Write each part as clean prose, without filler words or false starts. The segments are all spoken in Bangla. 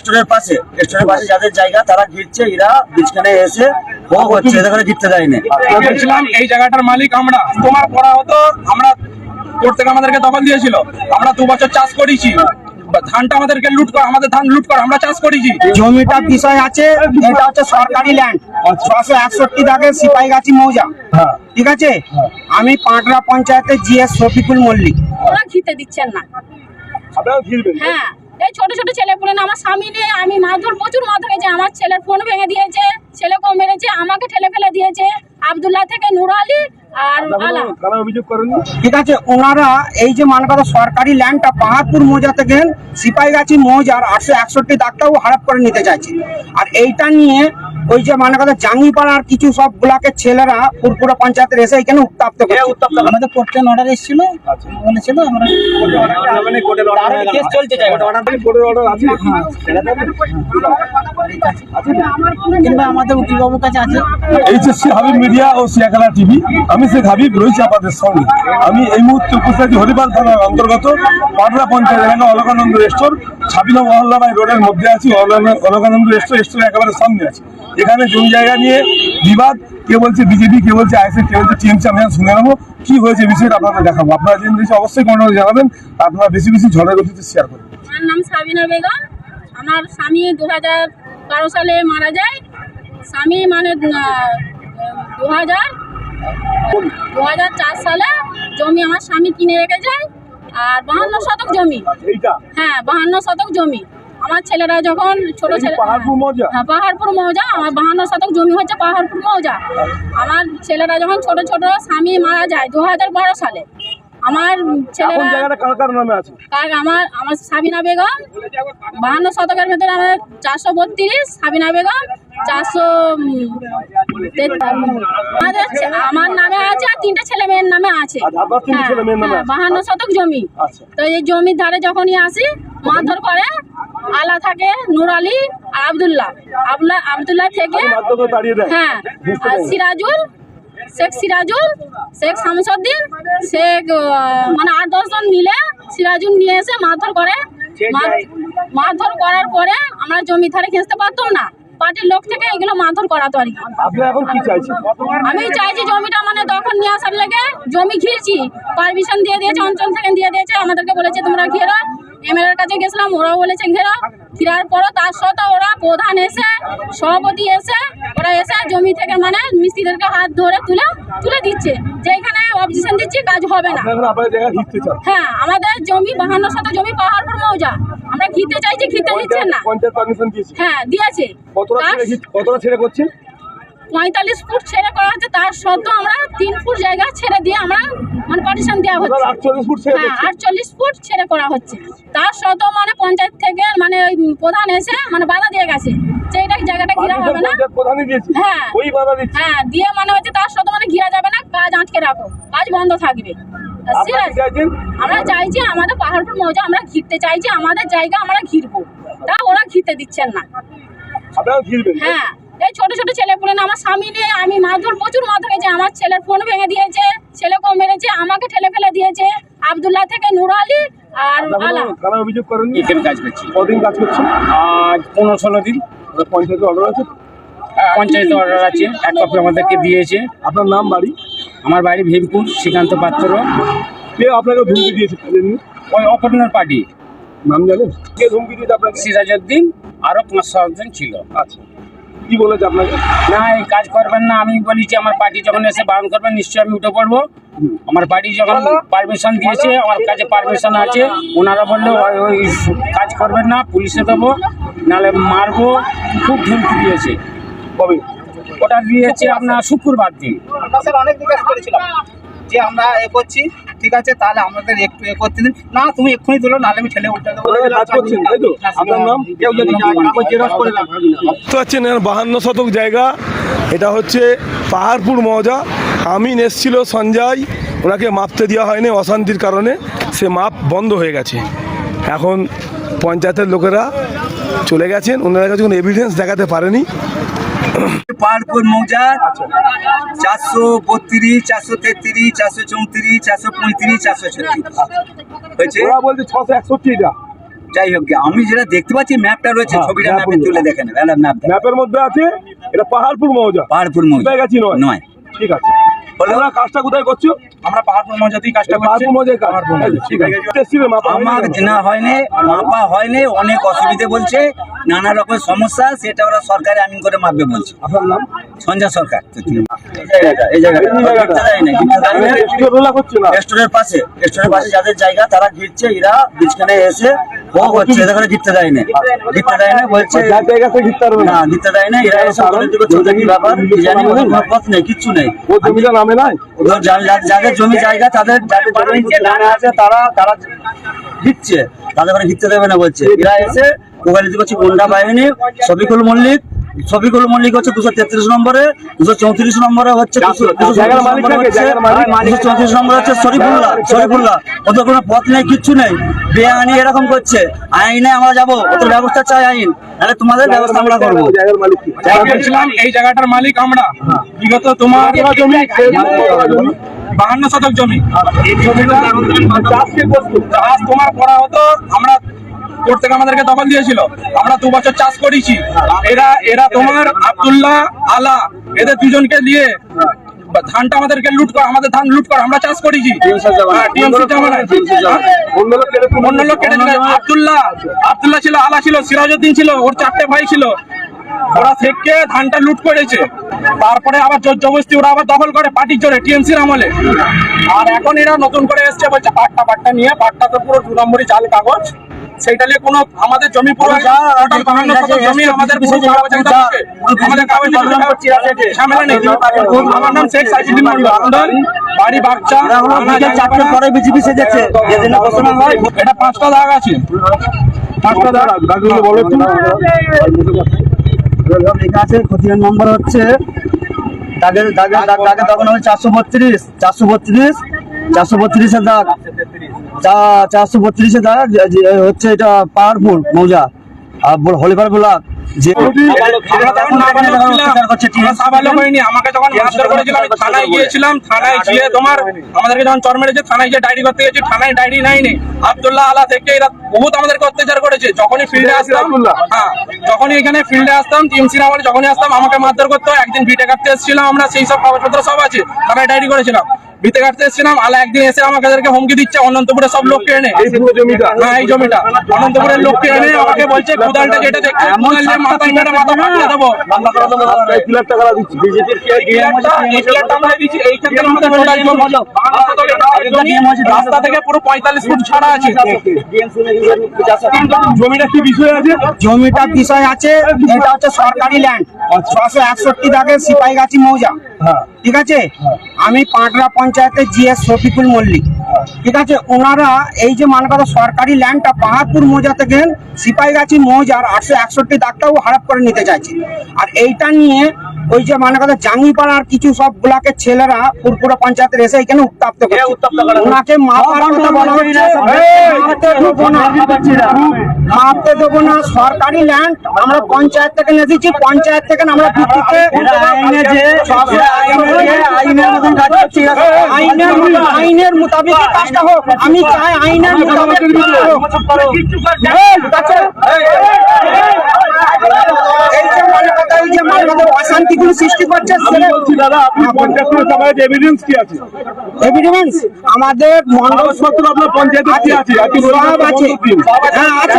স্টোরের পাশে যাদের জায়গা তারা ঘিরছে, এরা বীজখানে এসে ভোগ হচ্ছে, এদের ঘিরতে দেয়নি। এই জায়গাটার মালিক আমরা, তোমার পড়া হতো, আমরা করতে আমাদেরকে দখল দিয়েছিল। আমরা 2 বছর চাষ করেছি, ধানটা আমাদেরকে লুট কর, আমাদের ধান লুট কর, আমরা চাষ করেছি। জমিটা বিষয় আছে, এটা হচ্ছে সরকারি ল্যান্ড, 661 দাগের সিপাহীগাছি মৌজা। ঠিক আছে, আমি পাঁকড়া পঞ্চায়েতের জিএস শফিকুল মল্লিক। ওরা ঘিরতে দিচ্ছেন না। হ্যাঁ, এই ছোট ছোট ছেলে পুলে না, আমার স্বামী নিয়ে আমি প্রচুর মারধর হয়েছে। আমার ছেলের ফোন ভেঙে দিয়েছে, ছেলেকেও মেরেছে, আমাকে ঠেলে ফেলে দিয়েছে। আব্দুল্লাহ থেকে নুর আলী আর আলা। ঠিক আছে, ওনারা এই যে মানকাদা সরকারি ল্যান্ডটা পাহাড়পুর মৌজা থেকে সিপাহীগাছি মৌজার 861 দাগটাও হারাপ করে নিতে চাইছে। আর এইটা নিয়ে ওই যে মানকাদা জাঙ্গিপাড়ার কিছু সব ব্লকের ছেলেরা পুরপুরা পঞ্চায়েতের এসে এখানে উত্তপ্ত করে। আমাদের কোর্টের অর্ডার এসেছিল, বলেছিল আমরা কেস চলছে, কিংবা আমাদের উকিলবাবুর কাছে আছে। এইচএসসি হাবিব মিডিয়া ও সিয়াখালা টিভি, আমি শেখ হাবিব রয়েছি আপনাদের সঙ্গে। আমি এই মুহূর্তে উপস্থিত হরিপাল থানার অন্তর্গত পাটরা পঞ্চায়েত এলাকা অলকানন্দ রেস্টোর 26 মহল্লাবাই রোডের মধ্যে আছি। অলকানন্দ রেস্টোর একেবারে সামনে আছে। এখানে জমি জায়গা নিয়ে বিবাদ, কে বলছে বিজেপি, কে বলছে আইএসএফ, কে বলছে টিএমসি। আমি শুনে নেবো কি হয়েছে, বিষয়টা আপনাদের দেখাবো। আপনারা জেনে অবশ্যই কোনো জানাবেন, আপনারা বেশি বেশি ঝড়ের গতিতে শেয়ার করবেন। আমার নাম সাবিনা বেগম। আমার স্বামী 2012 সালে মারা যায়। স্বামী মানে 2004 সালে জমি আমার স্বামী কিনে রেখে যায়। আর 52 শতক জমি। হ্যাঁ, 52 শতক জমি। আমার ছেলেরা যখন ছোট ছেলে, হ্যাঁ পাহাড়পুর মৌজা, আমার 52 শতক জমি হচ্ছে পাহাড়পুর মৌজা। আমার ছেলেরা যখন ছোট ছোট, স্বামী মারা যায় 2012 সালে। আমার ছেলেরা আমার সাবিনা বেগম 52 শতকের ভেতরে আমার 432, সাবিনা বেগম 400। আমার নামে আছে আর 3টে ছেলে মেয়ের নামে আছে। 52 শতক জমি। তো এই জমির ধারে যখনই আসি মারধর করে। আলা থাকে নুর আলী আর আব্দুল্লাহ থেকে, হ্যাঁ, সিরাজুল, শেখ সিরাজুল, শেখ শামসুদ্দিন, শেখ, মানে 8-10 জন মিলে সিরাজুল নিয়ে এসে মারধর করে। মারধর করার পরে আমরা জমি ধারে খেঁচতে পারতাম না, পার্টির লোক থেকে এগুলো মারধর করাতো আর কি। আমি চাইছি জমিটা মানে দখল নিয়ে আসার লেগে জমি ঘিরছি, পারমিশন দিয়ে দিয়েছে, অঞ্চল থেকে দিয়ে দিয়েছে। আমাদেরকে বলেছে তোমরা ঘেরো। এমএলএর কাছে গেছিলাম, ওরাও বলেছে ঘেরো। ঘেরার পরও তার সত্ত্বেও ওরা প্রধান এসে, সভাপতি এসে, ওরা এসে জমি থেকে মানে মিস্ত্রিদেরকে হাত ধরে তুলে দিচ্ছে যে এখানে অবজেকশন দিচ্ছি, কাজ হবে না। হ্যাঁ, আমাদের জমি 52 শতক জমি পাহাড়পুর মৌজা, আমরা ঘিরতে চাইছি, ঘিরতে দিচ্ছেন না। হ্যাঁ, দিয়েছে। 45 ফুট ছেড়ে করা হচ্ছে, তার সত্ত্বেও আমরা 3 ফুট জায়গা ছেড়ে দিয়ে আমরা মানে পার্টিশন দেওয়া হচ্ছে। 48 ফুট ছেড়ে করা হচ্ছে, তার সত্ত্বেও মানে পঞ্চায়েত থেকে মানে ওই প্রধান এসে মানে বাধা দিয়ে গেছে যে এটা জায়গাটা ঘিরা হবে না। হ্যাঁ, হ্যাঁ, দিয়ে মানে হচ্ছে তার সত্ত্বেও মানে ঘিরা যাবে না, কাজ আটকে রাখো, কাজ বন্ধ থাকবে। আমরা চাইছি আমাদের পাহাড়পুর মৌজা আমরা ঘিরতে চাইছি, আমাদের জায়গা আমরা ঘিরবো, তা ওরা ঘিরতে দিচ্ছেন না। হ্যাঁ, এই ছোট ছোট ছেলে পুলে না, আমার স্বামী নিয়ে আমি প্রচুর মারধর হয়েছে। আমার ছেলের ফোন ভেঙে দিয়েছে, ছেলেকেও মেরেছে, আমাকে ঠেলে ফেলে দিয়েছে। আব্দুল্লাহ থেকে নুর আলী আর আলা। অভিযোগ করেন এখানে কাজ করছি। কতদিন কাজ করছেন? আজ 15-16 দিন। পঞ্চায়েতে অর্ডার আছে? পঞ্চায়েতে অর্ডার আছে, এক কপি আমাদেরকে দিয়েছে। আপনার নাম, বাড়ি? আমার বাড়ি ভীমপুর, শ্রীকান্ত পাত্র। কে আপনাকে ধমকি দিয়েছে? ওই অপরনার পার্টি। নাম জানেন? কে ধমকি দিয়েছে আপনাকে? সিরাজউদ্দিন, আরো 5-7 জন ছিল। আচ্ছা, কি বলেছে আপনাকে? না, এই কাজ করবেন না। আমি বলেছি আমার পার্টি যখন এসে বারণ করবেন নিশ্চয়ই আমি উঠে পড়বো। আমার বাড়ি যখন পারমিশন দিয়েছে, আমার কাছে পারমিশন আছে, ওনারা বললো ওই কাজ করবেন না, পুলিশে দেবো, নাহলে মারবো, খুব ধমকি দিয়েছে। কবে? ওটা দিয়েছে আপনার শুক্রবার দিন। আমরা স্যার অনেক জিজ্ঞাসা করেছিলাম যে আমরা করছি, ঠিক আছে, তাহলে আমাদের একটু করতে দিন। না, তুমি এক্ষুনি তুলো, নাহলে আমি ঠেলে উল্টে দেবো। আপনার নাম? কেউ যদি জেরক্স করে দেন। 52 শতক জায়গা, এটা হচ্ছে পাহাড়পুর মৌজা। আমিন এসছিল সঞ্জয়, ওনাকে মাপতে দেওয়া হয়নি অশান্তির কারণে, সে মাপ বন্ধ হয়ে গেছে। এখন পঞ্চায়েতের লোকেরা চলে গেছেন, ওনারা কাছে কোনো এভিডেন্স দেখাতে পারেনি। পাহাড়পুর মৌজা 432, 433, 434, 435, 436 হয়েছে। ওরা বলছে 661 এটা যাই হোক, আমি যেটা দেখতে পাচ্ছি ম্যাপটা রয়েছে, ছবিটা ম্যাপে তুলে দেখেন, ম্যাপ ম্যাপের মধ্যে আছে এটা পাহাড়পুর মৌজা। পাহাড়পুর মৌজা সিপাহীগাছি নয়। ঠিক আছে, তোমরা কাজটা কোথায় করছো? আমরা পাহাড়পুর মৌজাতেই কাজটা করছি। পাহাড়পুর মৌজায় কাজ। ঠিক আছে, এসেছিলে মাপা? আমার না হয়নি, মাপা হয়নি, অনেক অসুবিধে বলছে, নানা রকম সমস্যা, সেটা ওরা সরকারি আমিন করে মাপবে বলছে। আপনার নাম? সঞ্জয় সরকার। এই জায়গাটা রোলা করছে না। রেস্টুরেন্টের পাশে যাদের জায়গা তারা ঘিরছে, এরা বীজখানে এসে ও হচ্ছে এদের করে ঘিরতে দেয় না, বলছে যার জায়গা থেকে ঘিরতে পারবে না। না, ঘিরতে দেয় না। এরা এসে ওদের দিকে চলছে, কি ব্যাপার কি জানি, ওদের কোনো পথ নেই, কিচ্ছু নেই। ও জমিটা নামে নাই। ওদের যাদের জমি জায়গা, যাদের জমি জানা আছে, তারা ঘিরছে, তাদের করে ঘিরতে দেবে না বলছে। এরা এসে ওখানে করছে গুন্ডা বাহিনী, শফিকুল মল্লিক হচ্ছে 233 নম্বরে, 234 নম্বরে হচ্ছে, 234 নম্বরে হচ্ছে শরীফুল্লাহ। ওদের কোনো পথ নেই, কিচ্ছু নেই, বেআইনি এরকম করছে। আইনে আমরা যাবো, ওদের ব্যবস্থা চাই আইন, তাহলে তোমাদের ব্যবস্থা আমরা করবো। জায়গার মালিক কি? এই জায়গাটার মালিক আমরা। বিগত তোমার জমি 52 শতক জমি। এই জমিটা চাষ কে করতো? চাষ তোমার করা হতো, আমরা কোর্ট থেকে আমাদেরকে দখল দিয়েছিল, আমরা 2 বছর চাষ করেছি। এরা তোমার আব্দুল্লাহ, আলা, এদের দুজনকে দিয়ে ধানটা আমাদেরকে লুট করে, আমাদের ধান লুট করে, আমরা চাষ করেছি। অন্য লোক কেটে দিল। আব্দুল্লাহ ছিল, আলা ছিল, সিরাজউদ্দিন ছিল, ওর 4টে ভাই ছিল। ওরা থেকে ধানটা লুট করেছে, তারপরে আবার জোর জবরদস্তি ওরা আবার দখল করে পার্টির জোরে, টিএমসির আমলে। আর এখন এরা নতুন করে এসছে, বলছে পাট্টা নিয়ে, পাট্টা তো পুরো 2 নম্বরই জাল কাগজ, সেইটা নিয়ে কোনো আমাদের জমি পুরো টোটাল 52 শতক জমি আমাদের পুরো কাগজ একটা আছে, আমাদের কাগজ ঝামেলা নেই। আমার নাম শেখ সাইফুদ্দিন মন্ডল, বাড়ি বাগচা। আমাদের 4টে পরে বিজেপি সেজেছে, যেদিন ঘোষণা হয়। এটা 5টা দাগ আছে, 5টা দাগগুলো বলো একটু। লেখা আছে, খতিয়ান নম্বর হচ্ছে দাগে তখন হবে 432, 432 এর দাগ, 432 এর দাগ হচ্ছে এটা পাহাড়পুর মৌজা আর হলিপার ব্লক। যে আমাকে যখন মারধর করেছিল, আমি থানায় গিয়েছিলাম, থানায় গিয়ে তোমার আমাদেরকে যখন চর মেরেছে, থানায় গিয়ে ডায়েরি করতে গেছি, থানায় ডায়েরি নেয়নি। আব্দুল্লাহ, আলা থেকে এরা বহুত আমাদেরকে অত্যাচার করেছে। যখনই ফিল্ডে আসতাম, হ্যাঁ, যখনই এখানে ফিল্ডে আসতাম, টিএমসির আমলে যখনই আসতাম, আমাকে মারধর করতো। একদিন ভিটে কাটতে এসেছিলাম আমরা, সেই সব কাগজপত্র সব আছে, থানায় ডায়েরি করেছিলাম। ভিটে কাটতে এসেছিলাম, আলা একদিন এসে আমাদেরকে হুমকি দিচ্ছে, অনন্তপুরে সব লোককে এনে, এই পুরো জমিটা, হ্যাঁ এই জমিটা, অনন্তপুরের লোককে এনে আমাকে বলছে, কোদালটা যেটা দেখছো, মাথায় মেরে মাথা ফাটিয়ে দেবো। এই পিলারটা করা দিচ্ছি বিজেপির কি রাস্তা থেকে পুরো 45 ফুট ছাড়া আছে। জমিটা কি বিষয় আছে? জমিটা বিষয় আছে, এটা হচ্ছে সরকারি ল্যান্ড, 661 দাগের সিপাহীগাছি মৌজা। ঠিক আছে, আমি পাটরা পঞ্চায়েতের জিএস শফিকুল মল্লিক। ঠিক আছে, ওনারা এই যে মানকাদা সরকারি ল্যান্ডটা পাহাড়পুর মৌজা থেকে সিপাহীগাছি মৌজার 861 দাগটাও হারাপ করে নিতে চাইছে। আর এইটা নিয়ে ওই যে মানকাদা জাঙ্গিপাড়ার কিছু সব ব্লকের ছেলেরা পুরপুরা পঞ্চায়েতের এসে এখানে উত্তপ্ত করছে। ওনাকে মাপার কথা বলা হচ্ছে, মাপতে দেবো না, সরকারি ল্যান্ড, আমরা পঞ্চায়েত থেকে নিয়েছি, পঞ্চায়েত থেকে আমরা ভিত্তিতে আইনের মোতাবেক কাজটা হোক। আমি চাই আইনের মোতাবেক অশান্তিগুলো সৃষ্টি করছে। এভিডেন্স কি আছে? এভিডেন্স আমাদের কাগজপত্র আপনার পঞ্চায়েতে কি আছে? সব আছে, হ্যাঁ আছে।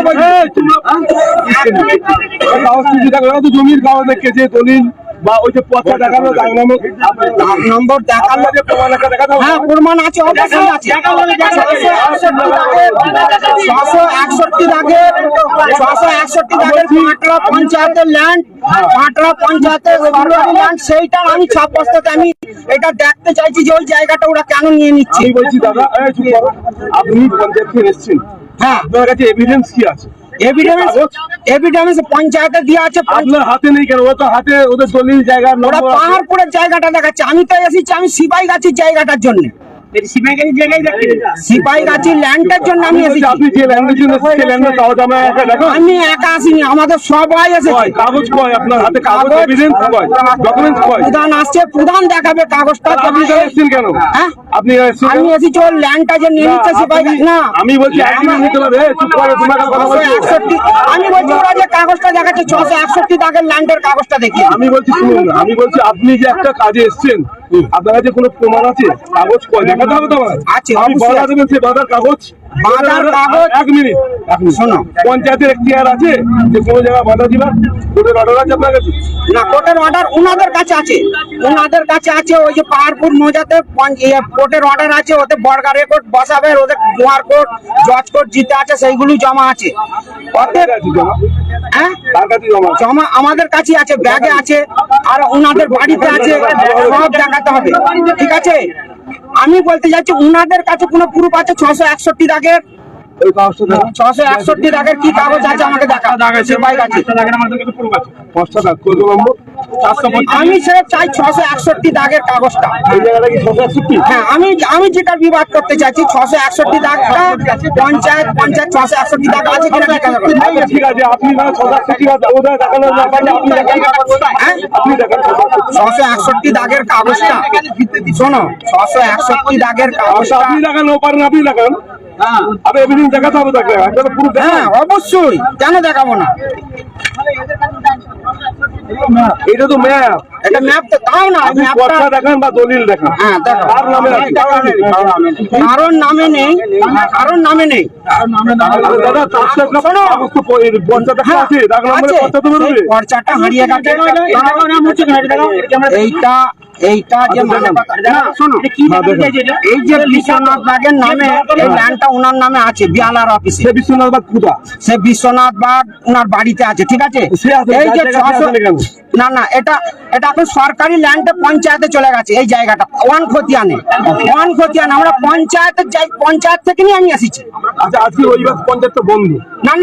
কাগজ কি দেখালো? জমির কাগজ দেখেছে, দলিল বা ওই যে পচা দেখালো, দাগ নম্বর দেখালো, যে প্রমাণ একটা দেখাতে হবে। হ্যাঁ প্রমাণ আছে, অবশ্যই আছে। 661 দাগের পাটরা পঞ্চায়েতের ল্যান্ড, পাটরা পঞ্চায়েতের সরকারি ল্যান্ড, সেইটা আমি 6 বস্তাতে আমি এটা দেখতে চাইছি যে ওই জায়গাটা ওরা কেন নিয়ে নিচ্ছে। আমি বলছি দাদা, আপনি পঞ্চায়েত থেকে এসেছেন, হ্যাঁ আপনার কাছে এভিডেন্স কি আছে? এভিডেন্স পঞ্চায়েতে দিয়ে আছে। আপনার হাতে নেই কেন? ও তো হাতে ওদের দলিল জায়গা, ওরা পাহাড়পুরের জায়গাটা দেখাচ্ছে, আমি তো এসেছি আমি সিপাহীগাছির জায়গাটার জন্য। সিপাহীগাছি ল্যান্ডের জন্য আমি এসেছি। আপনি যে ল্যান্ডের জন্য সেই ল্যান্ডের কাগজ আমার একা দেখো। আমি একা আসিনি, আমাদের সবাই এসেছে। কয় কাগজ কয় আপনার হাতে কাগজ এভিডেন্স কয় ডকুমেন্টস কয়? প্রধান আসছে, প্রধান দেখাবে কাগগজটা। আপনি তো এসেছেন কেন? হ্যাঁ? আপনি এসেছেন আমি কেন? এসেছি ওর ল্যান্ডটা যে নিয়ে নিচ্ছে সিপাহীগাছি। না, আমি বলছি একদিন নিতে হবে। চুপ করে তোমাকে কথা বলছি। 661 আমি বলছি ওরা যে কাগজটা দেখাচ্ছে 661 দাগের ল্যান্ডের কাগজটা দেখিয়ে। আমি বলছি শুনুন, আমি বলছি আপনি যে একটা কাজে এসেছেন, আপনার কাছে কোনো প্রমাণ আছে? কাগজ কয় দেখাতে হবে তোমার? আছে, আপনি অবশ্যই বাধা আছে। দেবেন সেই বাধার কাগজ? বাধার কাগজ? এক মিনিট শোনো। পঞ্চায়েতের এখতিয়ার আছে যে কোনো জায়গায় বাধা দিবার? কোর্টের অর্ডার আছে আপনার কাছে? না, কোর্টের অর্ডার ওনাদের কাছে আছে, ওনাদের কাছে আছে। ওই যে পাহাড়পুর মৌজাতে কোর্টের অর্ডার আছে, ওতে বর্গা রেকর্ড বসাবে, ওদের লোয়ার কোর্ট জজ কোর্ট জিতে আছে, সেইগুলো জমা আছে। কার কাছে জমা? হ্যাঁ, কার কাছে জমা? জমা আমাদের কাছে আছে, ব্যাগে আছে, আর ওনাদের বাড়িতে আছে, সব দেখাতে হবে। ঠিক আছে, আমি বলতে যাচ্ছি ওনাদের কাছে কোনো প্রুফ আছে 661 দাগের? ওই কাগজটা দেখো। 661 দাগের কি কাগজ আছে আমাকে দেখা। সিপাহীগাছি পাঁচটা দাগ কত নম্বর? 425। আমি সেটা চাই 661 দাগের কাগজটা। এই জায়গাটা কি 661? হ্যাঁ, আমি যেটা বিবাদ করতে চাইছি 661 দাগটা পঞ্চায়েত 661 দাগ আছে কিনা জিজ্ঞাসা করুন। আচ্ছা, ঠিক আছে, আপনি না 661 ওদের দেখানোর না পারলে আপনি দেখান। হ্যাঁ, আপনি দেখান 661 দাগের কাগজটা। শোনো, 661 দাগের আচ্ছা, কাগজটা। আপনি দেখান, ও পারেন আপনি দেখান। আপনি এভিডেন্স দেখাতে হবে তাকে, একটা পুরো হ্যাঁ, অবশ্যই, কেন দেখাবো না? এটা তো ম্যাপ। এটা ম্যাপ তো দাও না, আপনি ম্যাপটা। কথা দেখান বা দলিল দেখান। হ্যাঁ, দেখো। কার নামে আছে? কারণ নামে নেই, কারণ নামে নেই। আরে দাদা, 400 টাকা শোনো। কাগজ তো পঞ্চাশ টাকা হ্যাঁ, আছে, ডাক নম্বরে আছে। 50 দেবে। সেই খরচাটা হারিয়ে গেছে। এইটা যে মানে না, শোনো, এই যে বিশ্বনাথ বাগের নামে এই ল্যান্ডটা ওনার নামে আছে বিয়ালার অফিসে। সে বিশ্বনাথ বাগ কোথা? সে বিশ্বনাথ বাগ ওনার বাড়িতে আছে। ঠিক আছে, সে আছে, এই যে যার জায়গাতে 600 আছে কেন? না, এটা এখন সরকারি ল্যান্ডে পঞ্চায়েতে চলে গেছে। এই জায়গাটা ওয়ান খতিয়ানে, আমরা পঞ্চায়েতের পঞ্চায়েত থেকে নিয়ে আমি এসেছি। আচ্ছা, আজকে ওই বাস পঞ্চায়েত তো বন্ধ।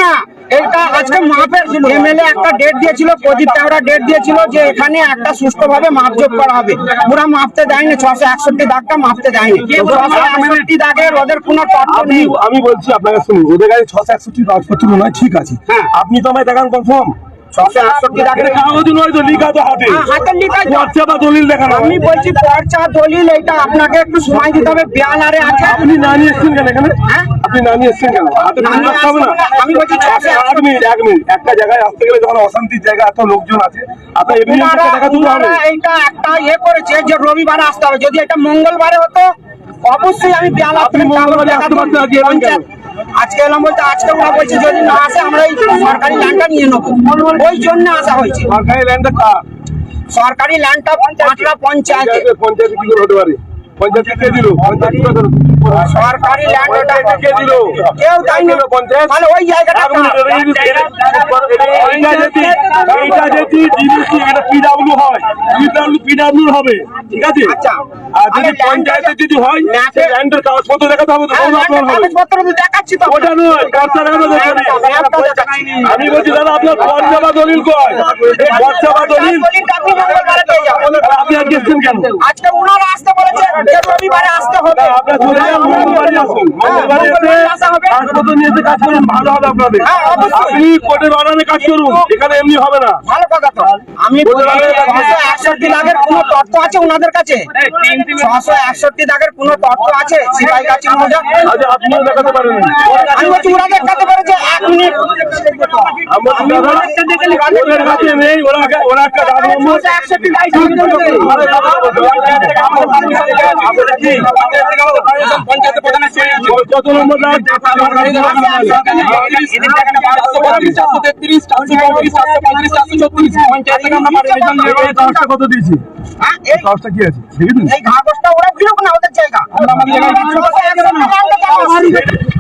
না, এটা আজকে মাপের এমএলএ একটা ডেট দিয়েছিল, প্রদীপ তেওড়া ডেট দিয়েছিল যে এখানে একটা সুষ্ঠুভাবে মাপজোপ করা হবে। পুরা মাপতে দেয়নি, 661 দাগটা মাপতে দেয়নি। 661 দাগের ওদের কোনো তথ্য নেই। আমি বলছি আপনাকে, শুনুন, ওদের কাছে 661 কাগজপত্র নয়, ঠিক আছে। হ্যাঁ। আপনি তো আমায় দেখান কনফার্ম। 661 দাগের কাগজ নয় তো, লিখা তো হাতে। হাতে লিখা আছে। পর্চা বা দলিল দেখান। আমি বলছি পর্চা দলিল এটা আপনাকে একটু সময় দিতে হবে। বিয়ালারে আছে। আপনি না নিয়ে এসছেন কেন এখানে? হ্যাঁ? আপনি না নিয়ে এসছেন কেন? হাতে না নিয়ে রাখতে হবে না? আসবো না। আমি বলছি 661 এক মিনিট। একটা জায়গায় আসতে গেলে যখন অশান্তির জায়গা, এত লোকজন আছে, আপনার এভিডেন্স দেখা তুলতে হবে। ওনারা এইটা একটা করেছে যে রবিবারে আসতে হবে। যদি এটা মঙ্গলবারে হতো অবশ্যই আমি বিয়ালা আপনি মঙ্গলবারে আসতে পারতেন, আজকে এলেন কেন? আজকে এলাম বলতে আজকে ওরা বলছে যদি না আসে আমরা এই সরকারি ল্যান্ডটা নিয়ে নেবো, ওই জন্য আসা হয়েছে। সরকারি ল্যান্ডটা কার? সরকারি ল্যান্ডটা পাঁচলা পঞ্চায়েতে। পঞ্চায়েত কি করে হতে পারে? পঞ্চায়েত কে দিল? পঞ্চায়েত কি করে? সরকারি ল্যান্ড ওটা কে দিল? কেউ তাই না। পঞ্চায়েত? তাহলে ওই জায়গাটা এক মিনিট, এইটা যদি ডিবিসি, এটা পিডব্লিউ হয়, পিডব্লিউ হবে, ঠিক আছে? আচ্ছা। আর যদি আগে পঞ্চায়েতে যদি হয়, ম্যাপে- ল্যান্ডের কাগজপত্র দেখাতে হবে তো, হ্যাঁ, তখন আপনার হবে। কাগজপত্র তো দেখাচ্ছি তো। ওটা নয়, কাজটা দেখানো দরকার নেই। ম্যাপটা দেখাচ্ছি। আমি বলছি দাদা, আপনার পর্চা বা দলিল কয়? পর্চা বা দলিল? দলিলটা আপনি মঙ্গলবারে পেয়ে যাবেন। তাহলে আপনি আজকে এসছেন কেন? আজকে ওনারা আসতে বলেছে যে রবিবারে আসতে হবে। আপনার চলে যান, মঙ্গলবারে আসুন। মঙ্গলবারে আসা হবে। এসে কাগজপত্র নিয়ে এসে কাজ করুন, ভালো হবে আপনাদের। হ্যাঁ, অবশ্যই। আপনি কোর্টের অর্ডারে কাজ করুন, এখানে এমনি হবে না। ভালো কথা তো। আমি বলছি 661 দাগের কোনো তথ্য আছে ওনাদের কাছে? 661 দাগের কোনো তথ্য আছে সিপাহীগাছি মৌজা? আচ্ছা, আপনিও দেখাতে পারেন। আমি বলছি ওরা দেখাতে পারে যে 1 মিনিট। আমার দাদা, ওদের কাছে নেই, ওরা একটা ডাক নম্বর। 661 দাগ দিয়েছে। কত নম্বর ডাক? এই কাগজটা কত দিয়েছি? হ্যাঁ, এই কাগজটা কি আছে দেখেছেন? এই কাগজটা ওরা দিলুক না ওদের জায়গা।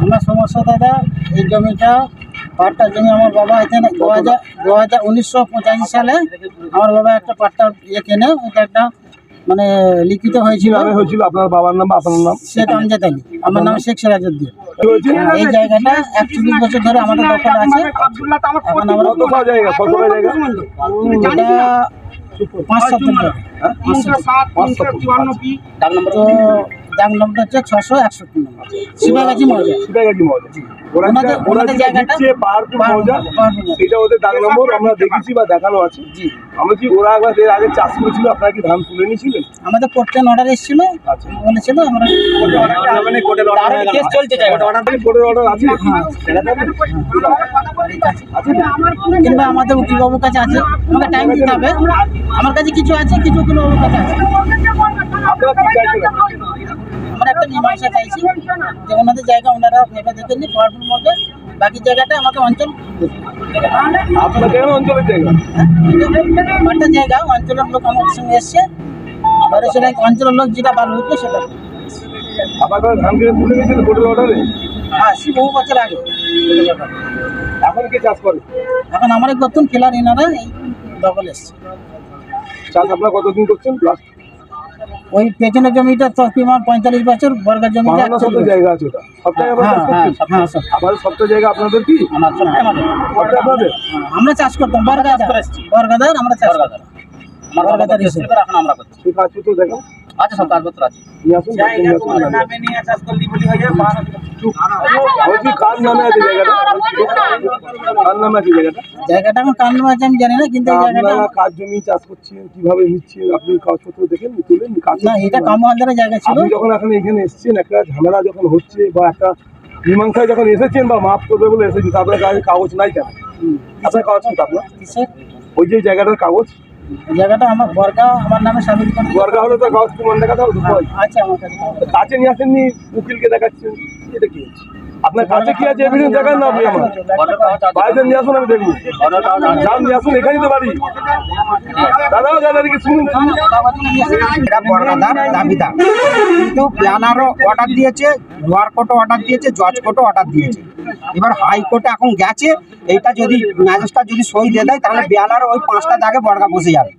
আমার সমস্যা দাদা, এই জমিটা পাট্টা জমি আমার বাবা এখানে 1985 সালে আমার বাবা একটা পাট্টা কেনে। এটা একটা মানে লিখিত হয়েছিল। কিভাবে হয়েছিল? আপনার বাবার নাম বা আপনার নাম? শেখ আমজাদ আলী, আমার নাম শেখ সিরাজউদ্দিন। কি হয়েছে? এই জায়গাটা 41 বছর ধরে আমাদের দখলে আছে। এখন আমরা কত জায়গা? কত জায়গা? এটা 5-7 দিন ধরে। তো দাগ নম্বর হচ্ছে 661 নম্বর সিপাহীগাছি মৌজা। সিপাহীগাছি মৌজা। ওরা ওনাদের- ওরা ওনাদের যেটা জায়গাটা দিচ্ছে পাহাড়পুর মৌজা, সেটা ওদের দাগ নম্বর আমরা দেখেছি বা দেখানো আছে। আমরা কি ওরা একবার এর আগে চাষ করেছিল, আপনারা কি ধান তুলে নিয়েছিলেন? আমাদের কোর্টের অর্ডার এসেছিল, আচ্ছা। বলেছিল আমরা কেস চলছে জায়গাটা কোর্টের অর্ডার আছে? কিংবা আমাদের উকিলবাবুর কাছে আছে, আমাকে টাইম দিতে হবে। আমার কাছে কিছু আছে, কিছু উকিলবাবুর কাছে আছে। আপনারা কি চাইছেন? আমরা একটা মীমাংসা চাইছি যে ওনাদের জায়গা ওনারা ভেবে দেখেন নি পাহাড়পুর মধ্যে, বাকি জায়গাটা আমাকে অঞ্চল আপনার কেন অঞ্চলের জায়গা? একটা জায়গা অঞ্চলের লোক আমার সঙ্গে এসছে, এবারে সেটা অঞ্চলের লোক যেটা ভালো হতো সেটা। আপনারা ধান কেটে তুলে নিয়েছিলেন কোর্টের অর্ডারে? হ্যাঁ, সে বহু বছর আগে। এখন কি চাষ করে? এখন আমার এক নতুন খেলার এনারা এই দখল এসছে। চাষ আপনারা কতদিন করছেন? লাস্ট ওই পেছনের জমিটা তকরিবান 45 বছর, বর্গের জমিটা 52 শতক জায়গা আছে ওটা। সবটাই আপনারা চাষ করছেন? হ্যাঁ সব আবার সবটা জায়গা আপনাদের কি? সবটাই আপনাদের? আমরা চাষ করতাম বর্গাদার আমরা চাষ করতাম। বর্গাদার হিসেবে এখন আমরা করছি। সেই কাজপত্র দেখেন, আছে সব কাগজপত্র আছে। নিয়ে আসুন, নিয়ে আসুন। বলছি কার নামে আছে জায়গাটা? কার নামে আছে জায়গাটা? জায়গাটা এখন কার নামে আছে আমি জানি না, কিন্তু এই জায়গাটা আপনারা কার জমি চাষ করছেন, কিভাবে নিচ্ছেন, আপনি কাগজপত্র দেখেন, তুলেন কাজ? না, এটা কামওয়ালদারের জায়গা ছিল। আপনি যখন এখন এখানে এসেছেন, একটা ঝামেলা যখন হচ্ছে বা একটা মীমাংসায় যখন এসেছেন বা মাফ করবে বলে এসেছেন, তো আপনার কাছে কাগজ নাই কেন? আপনার কাগজ কিন্তু আপনার কিসের? ওই যে জায়গাটার কাগজ এই জায়গাটা আমার বর্গা আমার নামে সাবিত করে দরকার হলে তো কাগজ প্রমাণ দেখাতে হবে তো। আছে আমার কাছে। কাছে নিয়ে আসেননি, উকিলকে দেখাচ্ছেন, এটা কি হচ্ছে? আপনার কাছে কি আছে এভিডেন্স দেখান না আপনি আমার বাইরে নিয়ে আসুন, আমি দেখবো। যান নিয়ে আসুন, এখানেই তো বাড়ি। দাদাও দাদাদিকে শুনুন। এটা বর্গাদার দাবিদার, কিন্তু প্ল্যানারও অর্ডার দিয়েছে, লোয়ার কোর্টও অর্ডার দিয়েছে, জজ কোর্টও অর্ডার দিয়েছে। এবার হাইকোর্টে এখন গেছে, এইটা যদি ম্যাজিস্ট্রেট যদি সই দিয়ে দেয় তাহলে বেয়ালার ওই 5টা দাগে বর্গা বসে যাবে।